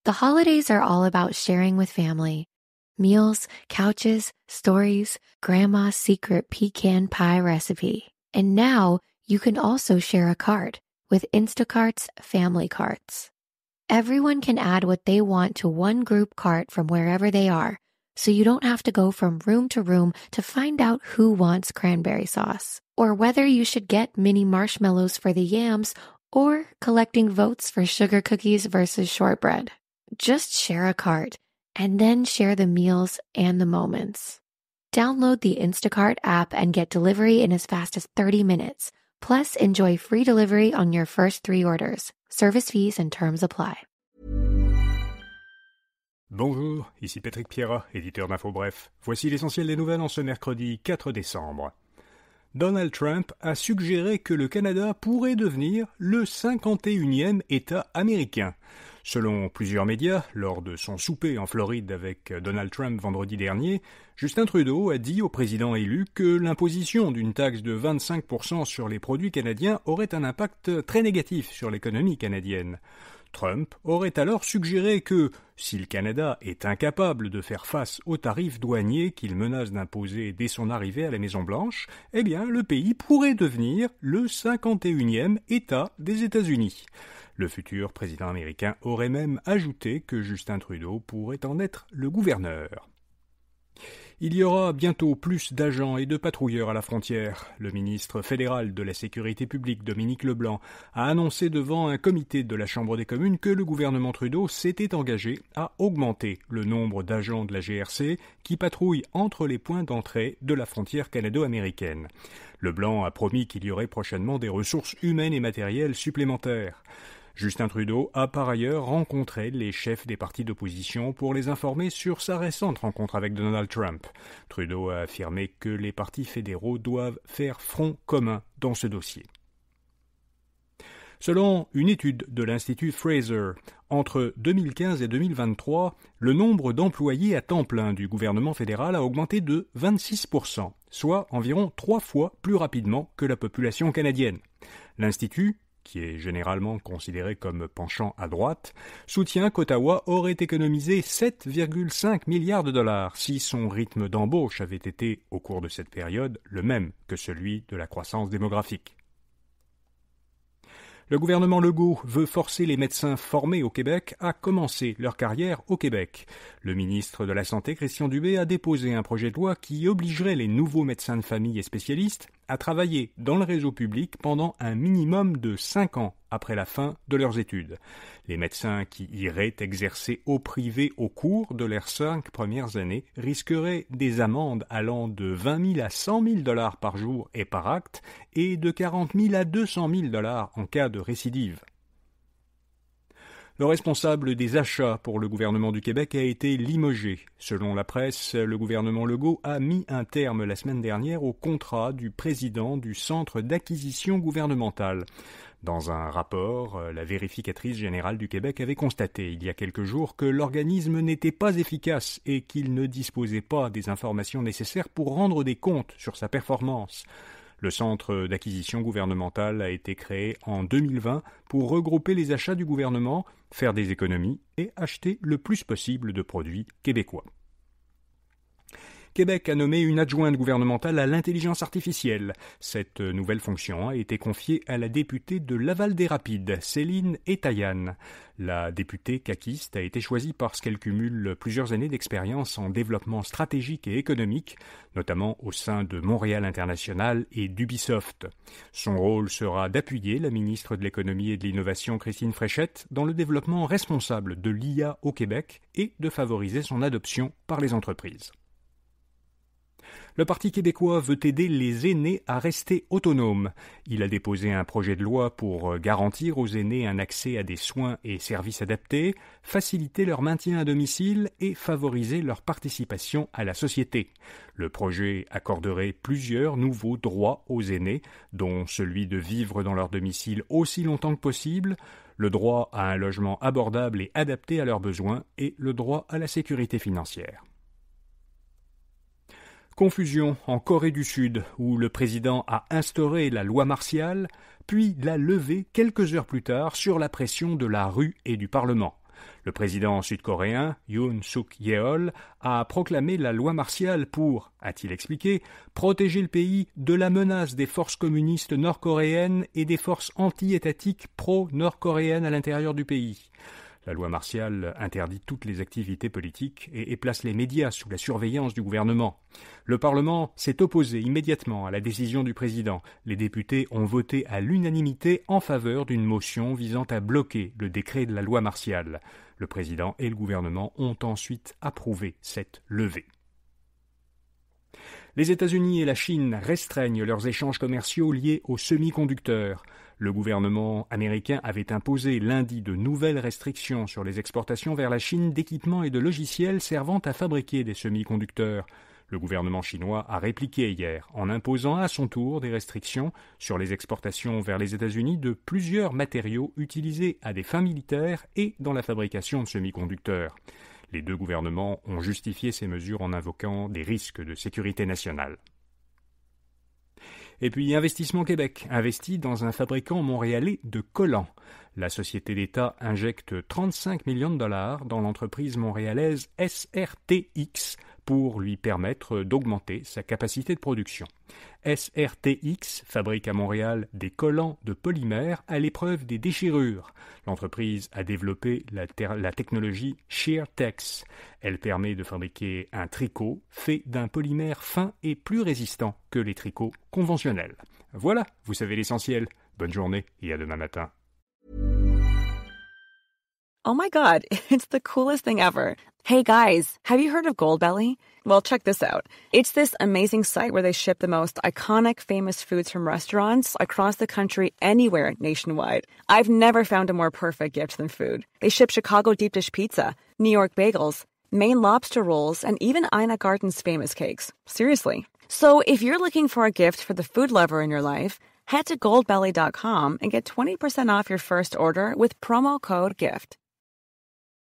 The holidays are all about sharing with family. Meals, couches, stories, Grandma's secret pecan pie recipe. And now you can also share a cart with Instacart's Family Carts. Everyone can add what they want to one group cart from wherever they are, so you don't have to go from room to room to find out who wants cranberry sauce, or whether you should get mini marshmallows for the yams or collecting votes for sugar cookies versus shortbread. Just share a cart and then share the meals and the moments. Download the Instacart app and get delivery in as fast as 30 minutes. Plus, enjoy free delivery on your first 3 orders. Service fees and terms apply. Bonjour, ici Patrick Pierrat, éditeur d'Info Bref. Voici l'essentiel des nouvelles en ce mercredi 4 décembre. Donald Trump a suggéré que le Canada pourrait devenir le 51e État américain. Selon plusieurs médias, lors de son souper en Floride avec Donald Trump vendredi dernier, Justin Trudeau a dit au président élu que l'imposition d'une taxe de 25% sur les produits canadiens aurait un impact très négatif sur l'économie canadienne. Trump aurait alors suggéré que, si le Canada est incapable de faire face aux tarifs douaniers qu'il menace d'imposer dès son arrivée à la Maison-Blanche, eh bien le pays pourrait devenir le 51e État des États-Unis. Le futur président américain aurait même ajouté que Justin Trudeau pourrait en être le gouverneur. Il y aura bientôt plus d'agents et de patrouilleurs à la frontière. Le ministre fédéral de la Sécurité publique, Dominique Leblanc, a annoncé devant un comité de la Chambre des communes que le gouvernement Trudeau s'était engagé à augmenter le nombre d'agents de la GRC qui patrouillent entre les points d'entrée de la frontière canado-américaine. Leblanc a promis qu'il y aurait prochainement des ressources humaines et matérielles supplémentaires. Justin Trudeau a par ailleurs rencontré les chefs des partis d'opposition pour les informer sur sa récente rencontre avec Donald Trump. Trudeau a affirmé que les partis fédéraux doivent faire front commun dans ce dossier. Selon une étude de l'Institut Fraser, entre 2015 et 2023, le nombre d'employés à temps plein du gouvernement fédéral a augmenté de 26%, soit environ 3 fois plus rapidement que la population canadienne. L'Institut, qui est généralement considéré comme penchant à droite, soutient qu'Ottawa aurait économisé 7,5 milliards de dollars si son rythme d'embauche avait été, au cours de cette période, le même que celui de la croissance démographique. Le gouvernement Legault veut forcer les médecins formés au Québec à commencer leur carrière au Québec. Le ministre de la Santé, Christian Dubé, a déposé un projet de loi qui obligerait les nouveaux médecins de famille et spécialistes à travailler dans le réseau public pendant un minimum de 5 ans après la fin de leurs études. Les médecins qui iraient exercer au privé au cours de leurs 5 premières années risqueraient des amendes allant de 20 000 à 100 000 $ par jour et par acte et de 40 000 à 200 000 $ en cas de récidive. Le responsable des achats pour le gouvernement du Québec a été limogé. Selon la presse, le gouvernement Legault a mis un terme la semaine dernière au contrat du président du Centre d'acquisition gouvernementale. Dans un rapport, la vérificatrice générale du Québec avait constaté il y a quelques jours que l'organisme n'était pas efficace et qu'il ne disposait pas des informations nécessaires pour rendre des comptes sur sa performance. Le Centre d'acquisition gouvernementale a été créé en 2020 pour regrouper les achats du gouvernement, faire des économies et acheter le plus possible de produits québécois. Québec a nommé une adjointe gouvernementale à l'intelligence artificielle. Cette nouvelle fonction a été confiée à la députée de Laval-des-Rapides, Céline Etayan. La députée caquiste a été choisie parce qu'elle cumule plusieurs années d'expérience en développement stratégique et économique, notamment au sein de Montréal International et d'Ubisoft. Son rôle sera d'appuyer la ministre de l'Économie et de l'Innovation, Christine Fréchette, dans le développement responsable de l'IA au Québec et de favoriser son adoption par les entreprises. Le Parti québécois veut aider les aînés à rester autonomes. Il a déposé un projet de loi pour garantir aux aînés un accès à des soins et services adaptés, faciliter leur maintien à domicile et favoriser leur participation à la société. Le projet accorderait plusieurs nouveaux droits aux aînés, dont celui de vivre dans leur domicile aussi longtemps que possible, le droit à un logement abordable et adapté à leurs besoins et le droit à la sécurité financière. Confusion en Corée du Sud, où le président a instauré la loi martiale, puis l'a levée quelques heures plus tard sur la pression de la rue et du Parlement. Le président sud-coréen, Yoon Suk-yeol, a proclamé la loi martiale pour, a-t-il expliqué, protéger le pays de la menace des forces communistes nord-coréennes et des forces anti-étatiques pro-nord-coréennes à l'intérieur du pays. La loi martiale interdit toutes les activités politiques et place les médias sous la surveillance du gouvernement. Le Parlement s'est opposé immédiatement à la décision du président. Les députés ont voté à l'unanimité en faveur d'une motion visant à bloquer le décret de la loi martiale. Le président et le gouvernement ont ensuite approuvé cette levée. Les États-Unis et la Chine restreignent leurs échanges commerciaux liés aux semi-conducteurs. Le gouvernement américain avait imposé lundi de nouvelles restrictions sur les exportations vers la Chine d'équipements et de logiciels servant à fabriquer des semi-conducteurs. Le gouvernement chinois a répliqué hier en imposant à son tour des restrictions sur les exportations vers les États-Unis de plusieurs matériaux utilisés à des fins militaires et dans la fabrication de semi-conducteurs. Les deux gouvernements ont justifié ces mesures en invoquant des risques de sécurité nationale. Et puis Investissement Québec investit dans un fabricant montréalais de collants. La société d'État injecte 35 millions de dollars dans l'entreprise montréalaise SRTX pour lui permettre d'augmenter sa capacité de production. SRTX fabrique à Montréal des collants de polymère à l'épreuve des déchirures. L'entreprise a développé la technologie ShearTex. Elle permet de fabriquer un tricot fait d'un polymère fin et plus résistant que les tricots conventionnels. Voilà, vous savez l'essentiel. Bonne journée et à demain matin. Oh my God, it's the coolest thing ever. Hey guys, have you heard of Goldbelly? Well, check this out. It's this amazing site where they ship the most iconic famous foods from restaurants across the country anywhere nationwide. I've never found a more perfect gift than food. They ship Chicago deep dish pizza, New York bagels, Maine lobster rolls, and even Ina Garten's famous cakes. Seriously. So if you're looking for a gift for the food lover in your life, head to goldbelly.com and get 20% off your first order with promo code GIFT.